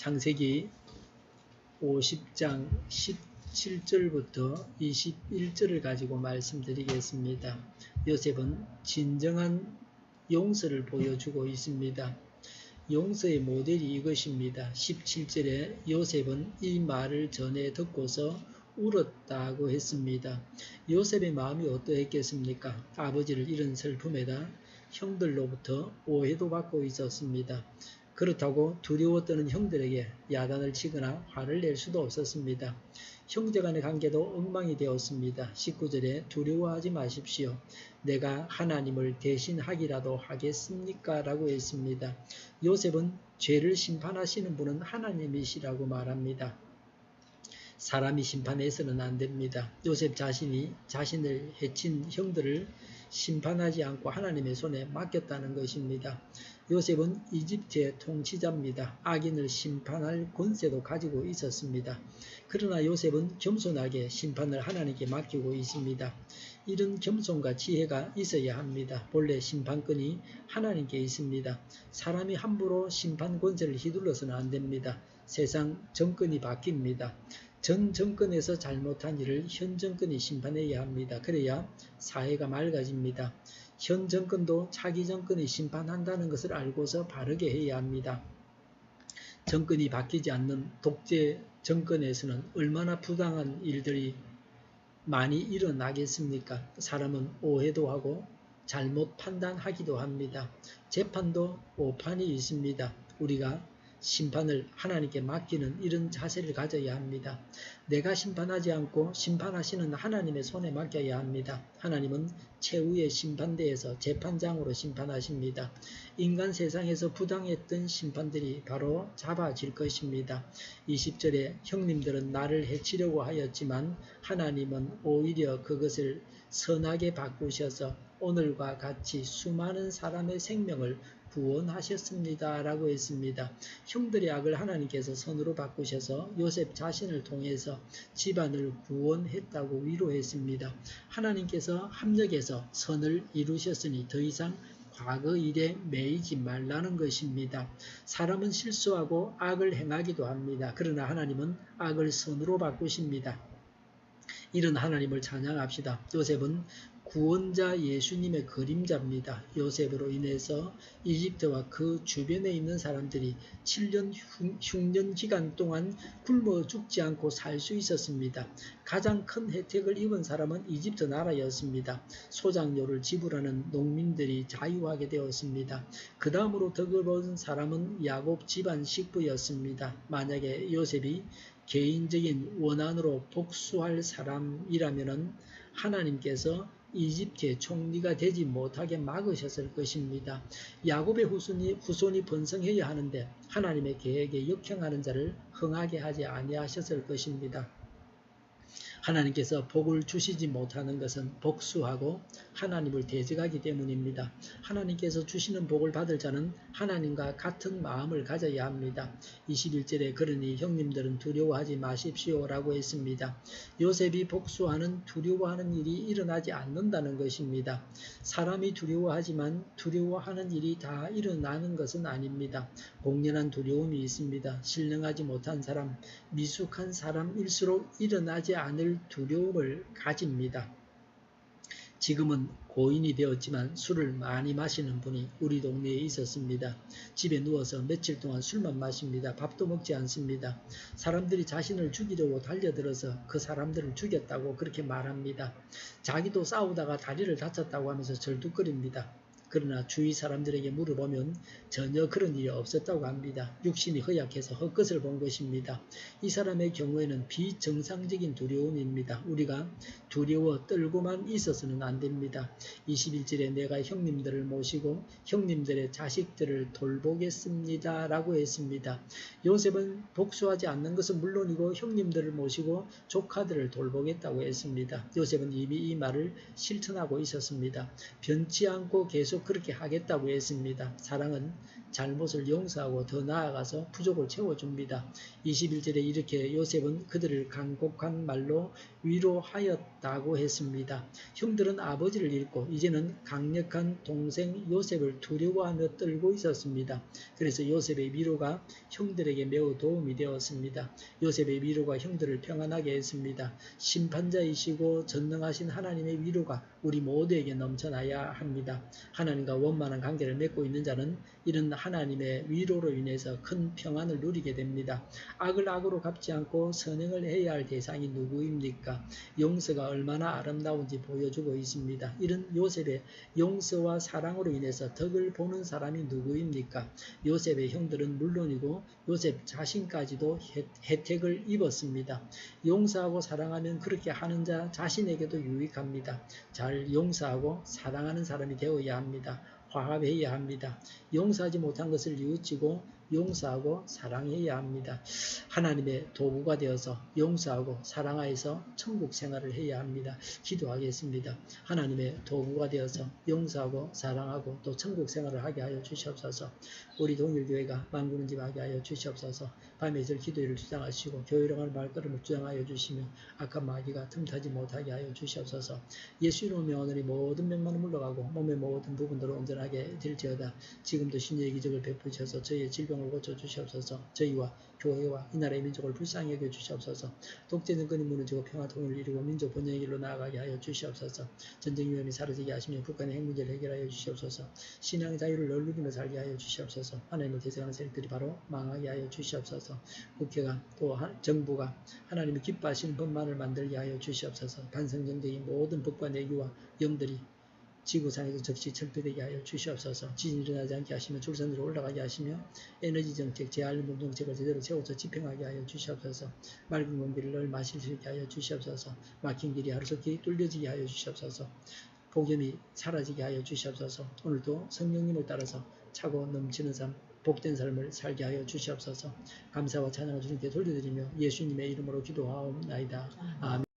창세기 50장 17절부터 21절을 가지고 말씀드리겠습니다. 요셉은 진정한 용서를 보여주고 있습니다. 용서의 모델이 이것입니다. 17절에 요셉은 이 말을 전해 듣고서 울었다고 했습니다. 요셉의 마음이 어떠했겠습니까? 아버지를 잃은 슬픔에다 형들로부터 오해도 받고 있었습니다. 그렇다고 두려워 떠는 형들에게 야단을 치거나 화를 낼 수도 없었습니다. 형제간의 관계도 엉망이 되었습니다. 19절에 두려워하지 마십시오. 내가 하나님을 대신하기라도 하겠습니까? 라고 했습니다. 요셉은 죄를 심판하시는 분은 하나님이시라고 말합니다. 사람이 심판해서는 안 됩니다. 요셉 자신이 자신을 해친 형들을 심판하지 않고 하나님의 손에 맡겼다는 것입니다. 요셉은 이집트의 통치자입니다. 악인을 심판할 권세도 가지고 있었습니다. 그러나 요셉은 겸손하게 심판을 하나님께 맡기고 있습니다. 이런 겸손과 지혜가 있어야 합니다. 본래 심판권이 하나님께 있습니다. 사람이 함부로 심판 권세를 휘둘러서는 안 됩니다. 세상 정권이 바뀝니다. 전 정권에서 잘못한 일을 현 정권이 심판해야 합니다. 그래야 사회가 맑아집니다. 현 정권도 차기 정권이 심판한다는 것을 알고서 바르게 해야 합니다. 정권이 바뀌지 않는 독재 정권에서는 얼마나 부당한 일들이 많이 일어나겠습니까? 사람은 오해도 하고 잘못 판단하기도 합니다. 재판도 오판이 있습니다. 우리가 심판을 하나님께 맡기는 이런 자세를 가져야 합니다. 내가 심판하지 않고 심판하시는 하나님의 손에 맡겨야 합니다. 하나님은 최후의 심판대에서 재판장으로 심판하십니다. 인간 세상에서 부당했던 심판들이 바로 잡아질 것입니다. 20절에 형님들은 나를 해치려고 하였지만 하나님은 오히려 그것을 선하게 바꾸셔서 오늘과 같이 수많은 사람의 생명을 구원하셨습니다. 라고 했습니다. 형들의 악을 하나님께서 선으로 바꾸셔서 요셉 자신을 통해서 집안을 구원했다고 위로했습니다. 하나님께서 합력해서 선을 이루셨으니 더 이상 과거 일에 매이지 말라는 것입니다. 사람은 실수하고 악을 행하기도 합니다. 그러나 하나님은 악을 선으로 바꾸십니다. 이런 하나님을 찬양합시다. 요셉은 구원자 예수님의 그림자입니다. 요셉으로 인해서 이집트와 그 주변에 있는 사람들이 7년 흉년 기간 동안 굶어 죽지 않고 살 수 있었습니다. 가장 큰 혜택을 입은 사람은 이집트 나라였습니다. 소작료를 지불하는 농민들이 자유하게 되었습니다. 그 다음으로 덕을 본 사람은 야곱 집안 식부였습니다. 만약에 요셉이 개인적인 원한으로 복수할 사람이라면 하나님께서 이집트의 총리가 되지 못하게 막으셨을 것입니다. 야곱의 후손이 번성해야 하는데 하나님의 계획에 역행하는 자를 흥하게 하지 아니하셨을 것입니다. 하나님께서 복을 주시지 못하는 것은 복수하고 하나님을 대적하기 때문입니다. 하나님께서 주시는 복을 받을 자는 하나님과 같은 마음을 가져야 합니다. 21절에 그러니 형님들은 두려워하지 마십시오 라고 했습니다. 요셉이 복수하는 두려워하는 일이 일어나지 않는다는 것입니다. 사람이 두려워하지만 두려워하는 일이 다 일어나는 것은 아닙니다. 공연한 두려움이 있습니다. 신령하지 못한 사람, 미숙한 사람일수록 일어나지 않을 두려움을 가집니다. 지금은 고인이 되었지만 술을 많이 마시는 분이 우리 동네에 있었습니다. 집에 누워서 며칠 동안 술만 마십니다. 밥도 먹지 않습니다. 사람들이 자신을 죽이려고 달려들어서 그 사람들을 죽였다고 그렇게 말합니다. 자기도 싸우다가 다리를 다쳤다고 하면서 절뚝거립니다. 그러나 주위 사람들에게 물어보면 전혀 그런 일이 없었다고 합니다. 육신이 허약해서 헛것을 본 것입니다. 이 사람의 경우에는 비정상적인 두려움입니다. 우리가 두려워 떨고만 있어서는 안 됩니다. 21절에 내가 형님들을 모시고 형님들의 자식들을 돌보겠습니다. 라고 했습니다. 요셉은 복수하지 않는 것은 물론이고 형님들을 모시고 조카들을 돌보겠다고 했습니다. 요셉은 이미 이 말을 실천하고 있었습니다. 변치 않고 계속 그렇게 하겠다고 했습니다. 사랑은 잘못을 용서하고 더 나아가서 부족을 채워줍니다. 21절에 이렇게 요셉은 그들을 간곡한 말로 위로하였다고 했습니다. 형들은 아버지를 잃고 이제는 강력한 동생 요셉을 두려워하며 떨고 있었습니다. 그래서 요셉의 위로가 형들에게 매우 도움이 되었습니다. 요셉의 위로가 형들을 평안하게 했습니다. 심판자이시고 전능하신 하나님의 위로가 우리 모두에게 넘쳐나야 합니다. 하나님과 원만한 관계를 맺고 있는 자는 이런 하나님의 위로로 인해서 큰 평안을 누리게 됩니다. 악을 악으로 갚지 않고 선행을 해야 할 대상이 누구입니까? 용서가 얼마나 아름다운지 보여주고 있습니다. 이런 요셉의 용서와 사랑으로 인해서 덕을 보는 사람이 누구입니까? 요셉의 형들은 물론이고 요셉 자신까지도 혜택을 입었습니다. 용서하고 사랑하면 그렇게 하는 자 자신에게도 유익합니다. 잘 용서하고 사랑하는 사람이 되어야 합니다. 화합해야 합니다. 용서하지 못한 것을 뉘우치고 용서하고 사랑해야 합니다. 하나님의 도구가 되어서 용서하고 사랑하여서 천국 생활을 해야 합니다. 기도하겠습니다. 하나님의 도구가 되어서 용서하고 사랑하고 또 천국 생활을 하게 하여 주시옵소서. 우리 동일교회가 만구는 집 하게 하여 주시옵소서. 밤에 절 기도회를 주장하시고 교회령할 말걸음을 주장하여 주시며 악한 마귀가 틈타지 못하게 하여 주시옵소서. 예수 이름의 오늘이 모든 병만은 물러가고 몸의 모든 부분들을 온전하게 될지어다. 지금도 신의 기적을 베푸셔서 저희의 질병을 고쳐주시옵소서. 저희와 교회와 이 나라의 민족을 불쌍히 여겨주시옵소서. 독재 정권이 무너지고 평화 통일을 이루고 민족 번영의 길로 나아가게 하여 주시옵소서. 전쟁 위험이 사라지게 하시며 북한의 핵 문제를 해결하여 주시옵소서. 신앙의 자유를 널 누리며 살게 하여 주시옵소서. 하나님을 대적하는 세력들이 바로 망하게 하여 주시옵소서. 국회가 또 정부가 하나님이 기뻐하시는 법만을 만들게 하여 주시옵소서. 반성정적인 모든 법과 내규와 영들이 지구상에서 적시 철폐되게 하여 주시옵소서. 지진이 일어나지 않게 하시며 줄선으로 올라가게 하시며 에너지 정책, 재활용 정책을 제대로 세워서 집행하게 하여 주시옵소서. 맑은 공기를 늘 마실 수 있게 하여 주시옵소서. 막힌 길이 하루속히 뚫려지게 하여 주시옵소서. 복염이 사라지게 하여 주시옵소서. 오늘도 성령님을 따라서 차고 넘치는 삶, 복된 삶을 살게 하여 주시옵소서. 감사와 찬양을 주님께 돌려드리며 예수님의 이름으로 기도하옵나이다. 아멘.